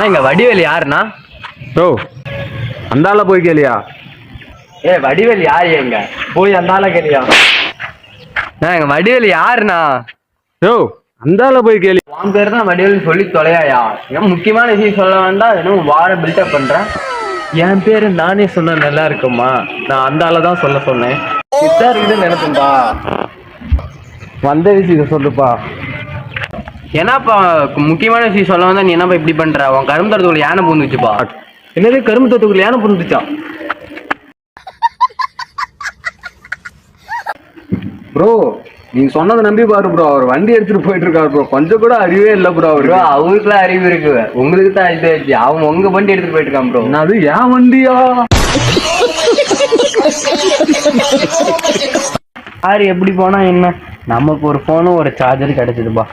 இங்க வடிவேல் யாருண்ணா? ஓ அந்த ஆள போய் கேளியா? வடிவேல் யாரு? எங்க போய் அந்த ஆள கேளியா? எங்க வடிவேல் யாருண்ணா? ஓ அந்த ஆள போய் கேளி. உன் பேர் தான் வடிவேல் சொல்லி தொலையாயா? ஏன் முக்கியமான விஷயம் சொல்ல வேண்டாம், இன்னும் வார பில்டப் பண்றேன். என் பேரு நானே சொன்ன நல்லா இருக்குமா? நான் அந்த ஆள தான் சொல்ல சொன்னேன். இருக்குதுன்னு நினைப்பா. வந்த விஷயம் சொல்லுப்பா. என்னப்பா முக்கியமான விஷயம் சொல்ல வந்தா நீ என்னப்பா இப்படி பண்ற? உன் கரும்பு தோட்டத்துக்குள்ள யானை பூந்துச்சுப்பா. என்னது கரும்பு தோட்டத்துக்குள்ள யானை பூந்துச்சா? ப்ரோ நீங்க சொன்னதை நம்பி பாரு ப்ரோ. அவர் வண்டி எடுத்துட்டு போயிட்டு இருக்காரு ப்ரோ. கொஞ்சம் கூட அறிவே இல்லை ப்ரோ. அவருக்குலாம் அறிவு இருக்கு, உங்களுக்கு தான் இது ஆச்சு. அவன் உங்க வண்டி எடுத்துட்டு போயிட்டு இருக்கான் ப்ரோ. அது ஏன் வண்டியா? யாரு எப்படி போனா என்ன, நமக்கு ஒரு போனும் ஒரு சார்ஜர் கிடைச்சதுப்பா.